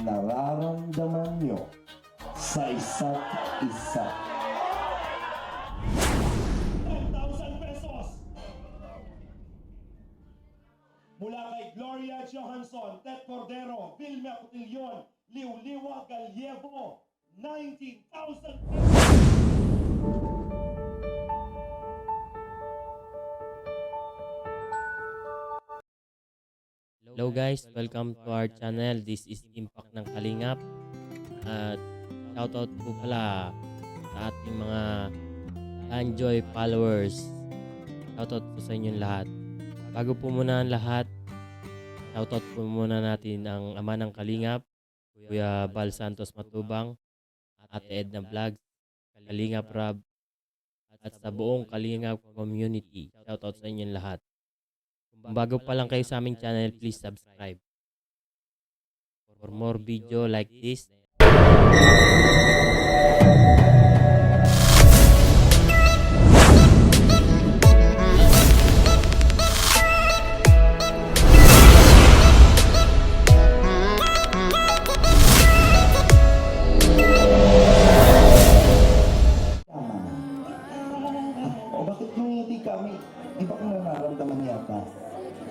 ang nararamdaman nyo sa isa't isa? 10,000 pesos mula kay Gloria Johansson, Ted Cordero, Vilma Cotillion, Liwliwa Gallego, 19,000 pesos. Hello guys, welcome to our channel. This is Impact ng Kalingap. At shoutout po pala sa ating mga Enjoy followers. Shoutout po sa inyong lahat. Bago po muna ang lahat, shoutout po muna natin ang ama ng Kalingap, Kuya Bal Santos Matubang, Ate Edna Vlogs, Kalingap Rab, at sa buong Kalingap community. Shoutout sa inyong lahat. Kung bago pa lang kayo sa aming channel, please subscribe. For more video like this. O bakit ngumiti kami? Iba kong nararamdaman yata.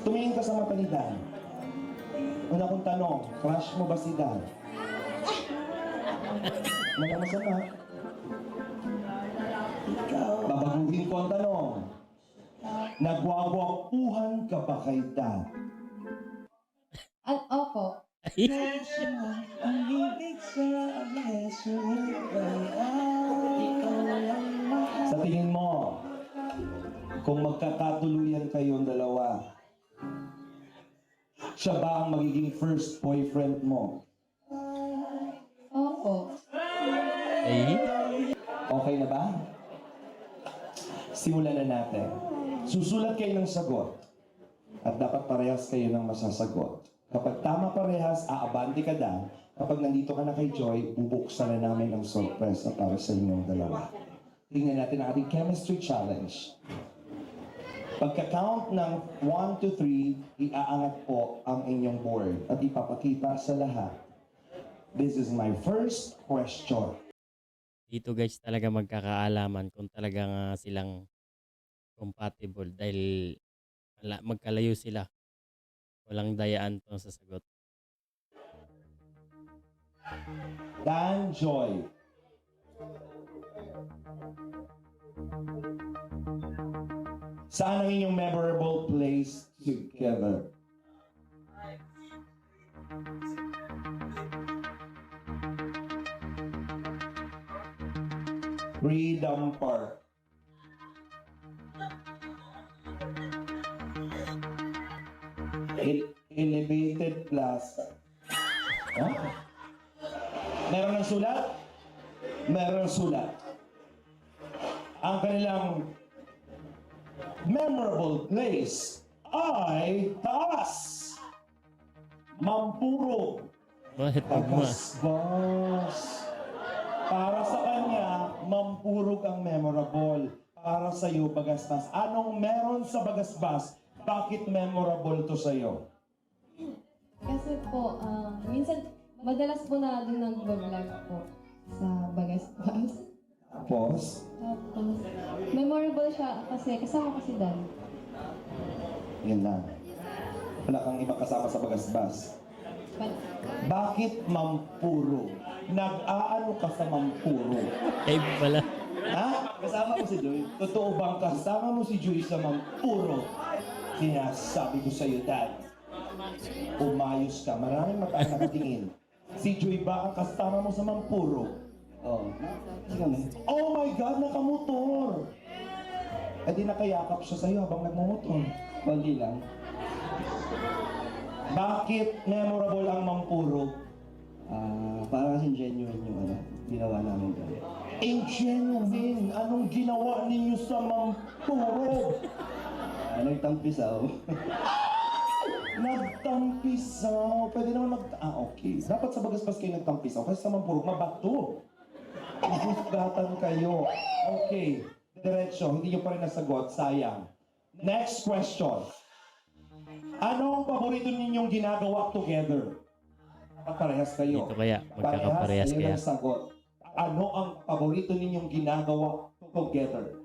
Tumingin ka sa mata ni Dan. Una kong tanong, crush mo ba si Dan? Mga masama. Ikaw. Babaguhin ko ang tanong. Nagwawakpuhan ka ba kay Dan? Opo. Ang ibig sa tingin mo, kung magkakatuluyan kayong dalawa, siya ba ang magiging first boyfriend mo? Opo. Ay, Okay na ba? Simulan na natin. Susulat kayo ng sagot. At dapat parehas kayo ng masasagot. Kapag tama parehas, aabante ka na. Kapag nandito ka na kay Joy, bubuksan na namin ang sorpresa para sa inyong dalawa. Tingnan natin ang ating chemistry challenge. Pagka-count ng 1 to 3, iaangat po ang inyong board at ipapakita sa lahat. This is my first question. dito guys talaga magkakaalaman kung talagang silang compatible dahil magkalayo sila. Walang dayaan to sa sagot. Dan, Joy. Saan ang inyong memorable place together? Freedom Park. Elevated Plaza. Huh? Meron ng sulat? Meron ng sulat. Ang kanilang memorable place ay taas. Mampuro. Bakit tugma? Bagasbas. Para sa kanya, mampurog ang memorable. Para sa iyo, bagasbas. Anong meron sa bagasbas? Bakit memorable to sa iyo? Kasi po, minsan, madalas po na din nag-vlog po sa Bagaspas. Tapos, Tapos, memorable siya kasi kasama ko si Dan. yun lang. Wala kang ibang kasama sa bagasbas. Bakit mampuro? Nag-aano ka sa mampuro? Ay pala. Ha? Kasama mo si Joy? Totoo bang kasama mo si Joy sa mampuro? Sinasabi ko sa iyo, Dad. Umayos ka. Maraming mata ang nakatingin. Si Joy ba ang kasama mo sa mampuro? Oo. Oh my God, nakamotor! Eh di nakayakap siya sa'yo habang nagmumotor. Kundi lang. Bakit memorable ang mampuro? Parang kasing genuine yung ginawa namin doon. Genuine! Anong ginawa ninyo sa mampuro? Nagtampisaw. Nagtampisaw. Pwede naman okay. Dapat sa bagasbas kayo nagtampisaw kasi sa mampuro, mabato. Ihusgatan kayo. Okay. Diretso. Hindi nyo pa rin nasagot. Sayang. Next question. Ano ang paborito ninyong ginagawa together? parehas kayo. Dito kaya, magkakaparehas ayun kaya. ang sagot. Ano ang paborito ninyong ginagawa together?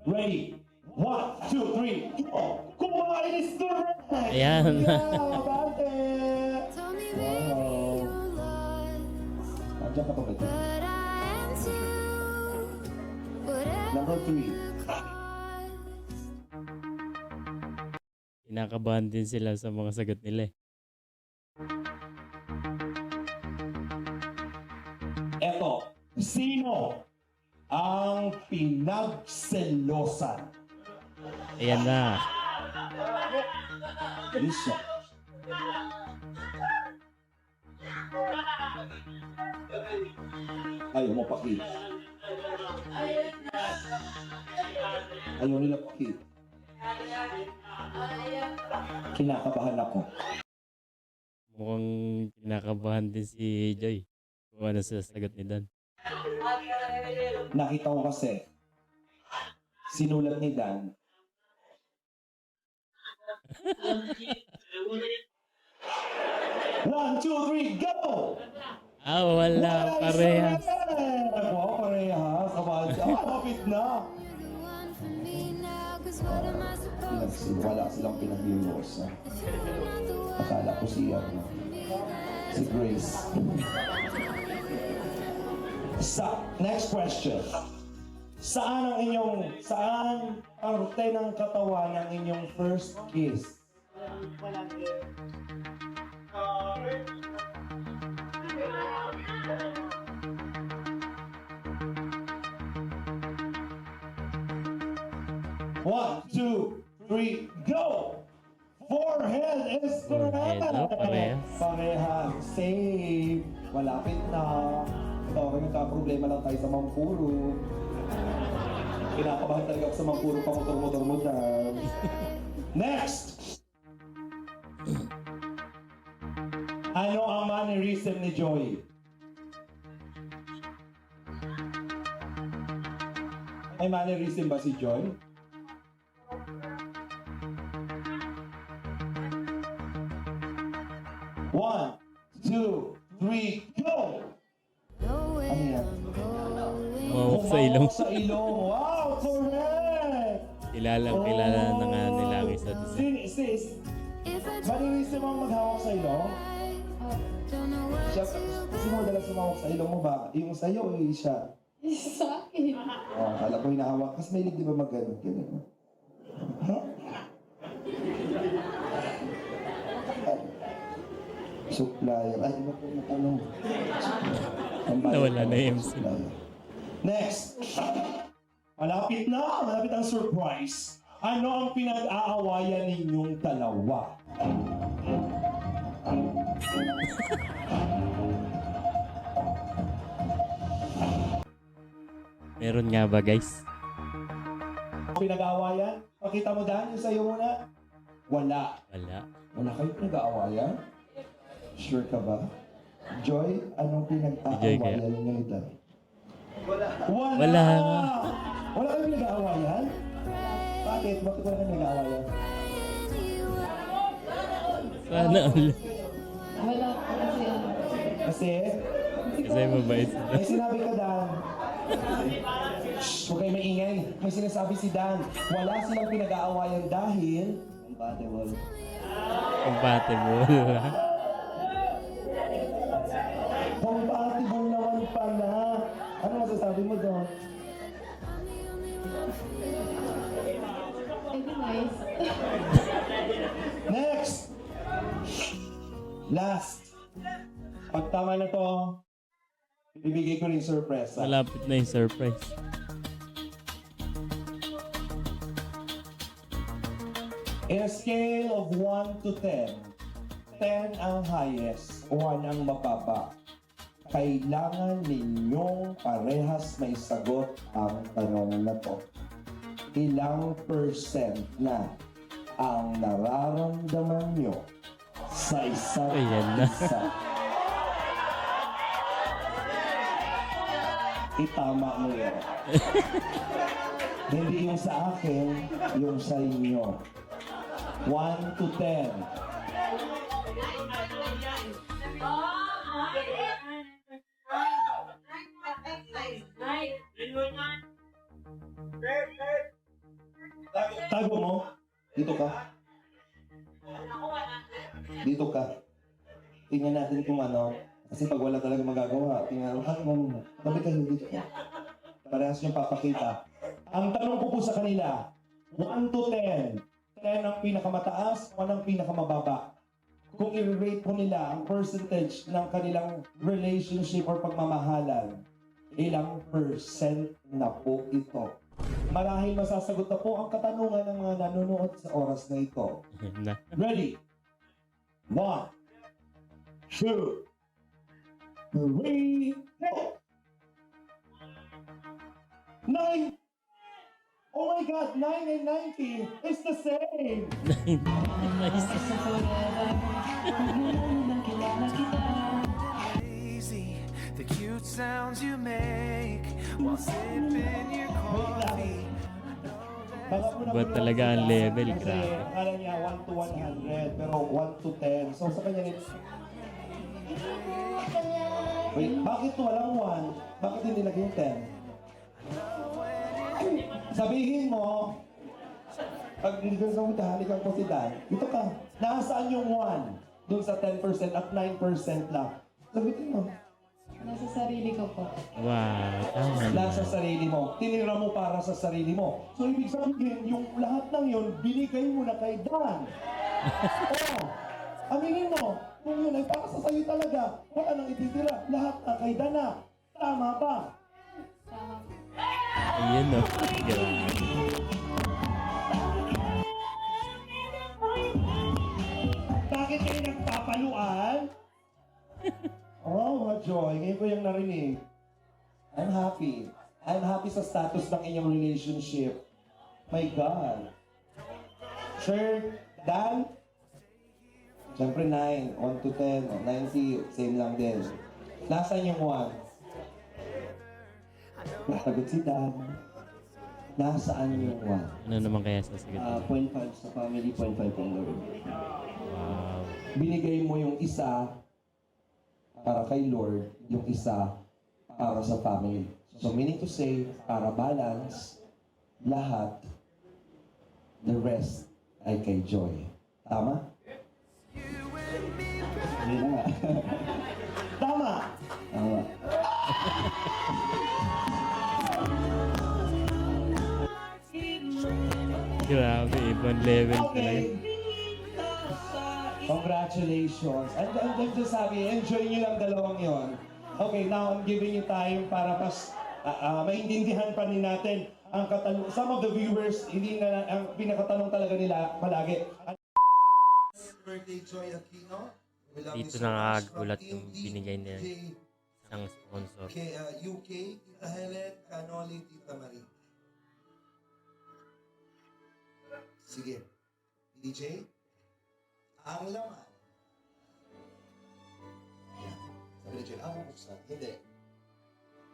Ready? 1, 2, 3, go! Kumain is correct! Ayan. Yeah, abante! Wow. Nandiyan ka pa ba? Number 3. Kinakabahan din sila sa mga sagot nila eh. Eto, sino ang pinagselosan? Ayan na. Lisa. Ayaw mo pakit. Ayaw nila pakit. Kinakabahan ako. Mukhang kinakabahan din si Joy. Kung ano sa sagot ni Dan. Nakita ko kasi, sinulat ni Dan. One, two, three, go! Ah, wala. Parehas. Wow, parehas. Kapit na. Wala silang pinag-iwas. Akala ko si Grace. Next question. Saan parte ng katawan ng inyong first kiss? One, two, three, go! Forehead is correct! Forehead, oh, parehas. Parehas. Same. Malapit na. Ito, nagka-problema lang tayo sa Mampuro. Kinakabahan talaga ako sa Mampuro, pamotor-motor mo dyan. Next! Ano ang mannerism ni Joey? May mannerism ba si Joy? One, two, three, go! Ano yan? Humawak sa ilong. Humawak sa ilong. Wow, correct! Kilala na nga nila ang isa din. Sis, mannerism ang maghawak sa ilong? Siya, kasi mo madalas sumawak sa ilong mo ba? Yung sa'yo o yung siya? Sa akin. Oh, alam ko hinahawak. Kasi may di ba mag-ganon? Ganun. Huh? Supplier. Ay, iba po na tanong. Nawala na yung MC. Next. Malapit ang surprise. Ano ang pinag-aawayan ninyong dalawa? Meron nga ba guys? Pinag-aawayan? Pakita mo Dan, yung sa'yo muna. Wala. Wala. Wala kayo pinag-aawayan? Sure ka ba? Joy, anong Joy pinag-aawayan kaya? ninyo ni Dan? Wala. Wala. Wala kayo pinag-aawayan? Bakit? Bakit wala kayo pinag-aawayan? Sana all. Wala kasi ano. Kasi, Kasi mabait sila. may sinabi ka Dan. Shh, huwag kayo maingay. May sinasabi si Dan. Wala silang pinag-aawayan dahil Compatible. Compatible. compatible naman pala. Ano masasabi mo doon? Eh, di nice. Next! Last. Pag tama na to, ibibigay ko rin sorpresa. Malapit na yung surprise. In a scale of 1 to 10, 10 ang highest, 1 ang mababa. Kailangan ninyong parehas may sagot ang tanong na to. Ilang percent na ang nararamdaman nyo sa isa't Ayan na. isa? Itama mo yun. Hindi yung sa akin, yung sa inyo. 1 to 10. Dito ka. Dito ka. Tingnan natin kung ano. Kasi pag wala talaga magagawa, tingnan mo. Tabi kayo dito. Parehas yung papakita. Ang tanong ko po sa kanila, 1 to 10. 10 ang pinakamataas, 1 ang pinakamababa. Kung i-rate po nila ang percentage ng kanilang relationship or pagmamahalan, ilang percent na po ito? Marahil masasagot na po ang katanungan ng mga nanonood sa oras na ito. Na. Ready? 1, 2, 3, go! 9! Oh my God, 9 and 90 is the same! Nice. Easy, the cute sounds you make while sipping your coffee. Baka po Iba talaga ang level, kasi grabe. akala niya 1 to 100, pero 1 to 10. So sa kanya wait, bakit walang 1? Bakit hindi naging 10? Sabihin mo, pag hindi ka sa halikan ko si Dan, dito ka, nasaan yung 1? Doon sa 10% at 9% lang. Sabihin mo, Nasa sarili ko po. Wow, tama nasa naman. sarili mo. Tinira mo para sa sarili mo. So, ibig sabihin, yung lahat ng yun, binigay mo na kay Dan. Oh, aminin mo, kung yun ay para sa sayo talaga, wala nang ititira. Lahat na kay Dan na. Tama ba? Tama po. Ayun no. Grabe. Bakit kayo nagpapaluan? Oh, what joy. Ngayon ko yung narinig. I'm happy. I'm happy sa status ng inyong relationship. My God. Sure, Dan? Siyempre 9, 1 to 10, 90, same lang din. Nasaan yung 1? Nasagot si Dan. Nasaan yung 1? Ano naman kaya sasagot mo? 0.5 sa family, 0.5 kay Lord. Wow. Binigay mo yung isa para kay Lord, yung isa para sa family. So meaning to say, para balance, lahat, the rest ay kay Joy. Tama? Hindi na nga. Tama! Tama. Grabe, ibang level talaga. Okay. Congratulations. And just sabi, enjoy nyo lang dalawang yon. Okay, now I'm giving you time para maintindihan pa rin natin ang katanong. Some of the viewers, hindi na, ang pinakatanong talaga nila palagi. Birthday Joy Aquino. We love you Dito so much. nakakagulat From yung binigay niya MDJ, isang sponsor. UK, Tita Helen, Canoli, Tita Marie. Sige. DJ, ang laman. Yan. Sabi ni Joy, buksan. Hindi.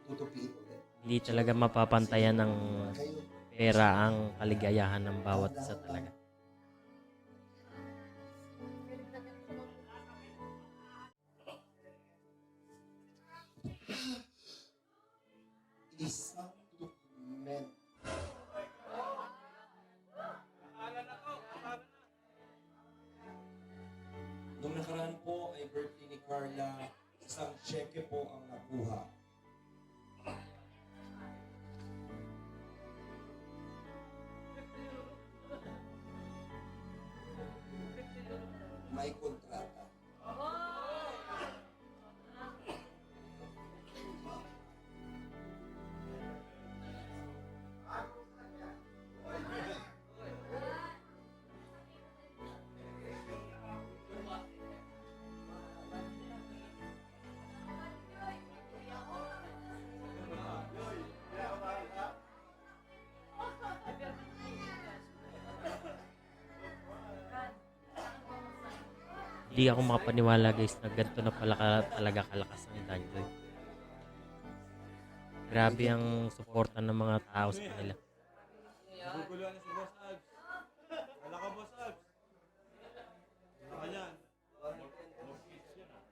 Tutupiin ulit. Hindi talaga mapapantayan ng Kayo. pera ang kaligayahan ng bawat isa talaga. Isang dokumento. Nung nakaraan po ay birthday ni Carla, isang cheque po ang nakuha. May kontrata. Hindi ako makapaniwala guys na ganito na pala talaga kalakas ang Danjoy. Grabe ang suporta ng mga tao sa kanila. Guguluhan na si Boss Abs. Wala ka, Boss Abs. Wala ka yan. No kids yan, ah.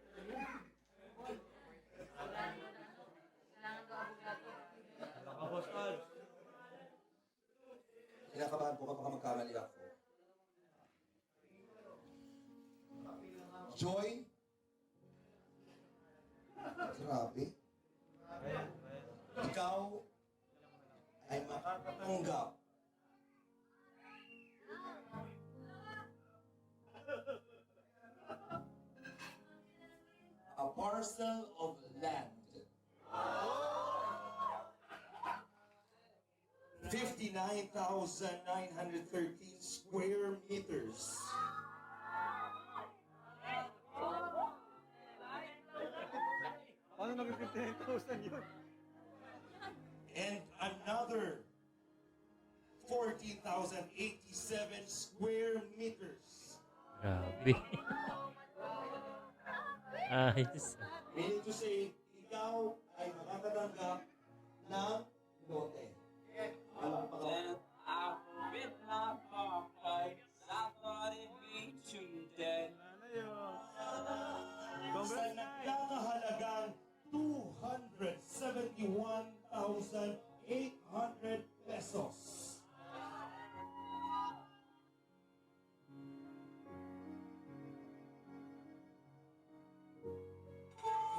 Wala ka, Boss Abs. Kinakabahan po kapag magkamali ako. Grabe. Ikaw ay makakatanggap a parcel of land. 59,913 square meters. Paano naging 59,000 yun? And another 40,087 square meters. Grabe. Ayos. Meaning to say, ikaw ay makakatanggap ng lote. Alam pa ka? Sa nagkakahalagang 271,800 pesos.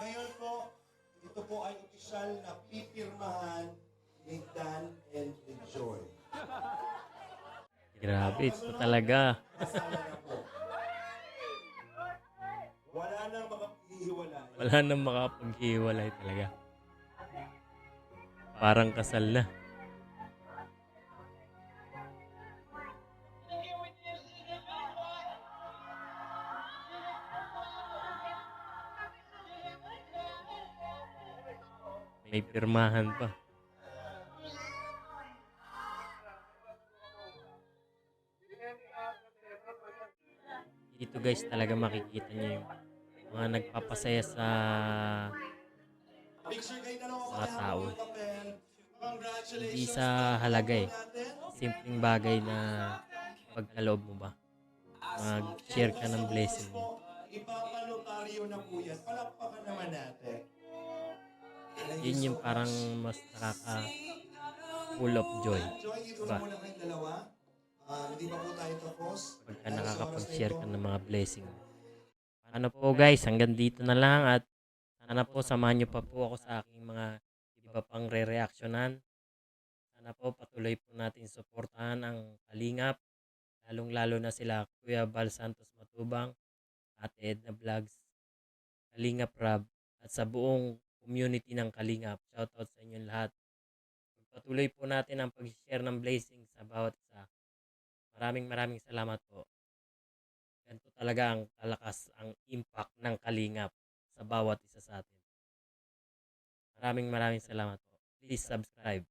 Ngayon po, ito po ay opisyal na pipirmahan ni Dan and Joy. Grabe, ito talaga. Kasama na po. Wala nang makapaghihiwalay. Wala nang makapaghiwalay talaga. Parang kasal na. May pirmahan pa. Dito guys talaga makikita niyo yung mga nagpapasaya sa Picture kayo dalawa mga tao. kapel. Congratulations. Hindi sa halaga eh. Simpleng bagay na pagkaloob mo ba. Mag-share ka ng blessing mo. Ipapanotaryo na po yan. Palakpakan naman natin. Yun yung parang mas nakaka full of joy. Joy, ito Diba? na muna kayong dalawa. Hindi pa po tayo tapos. Pagka nakakapag-share ka ng mga blessing mo. Ano po guys, hanggang dito na lang at sana po samahan nyo pa po ako sa aking mga iba pang re-reactionan. Sana po patuloy po natin suportahan ang Kalingap, lalong-lalo na sila Kuya Bal Santos Matubang, Ate Edna Vlogs, Kalingap Rab, at sa buong community ng Kalingap. Shoutout sa inyong lahat. Patuloy po natin ang pag-share ng blessing sa bawat isa. Maraming salamat po. Ganito talaga ang kalakas, ang impact ng Kalingap sa bawat isa sa atin. Maraming salamat po. Please subscribe.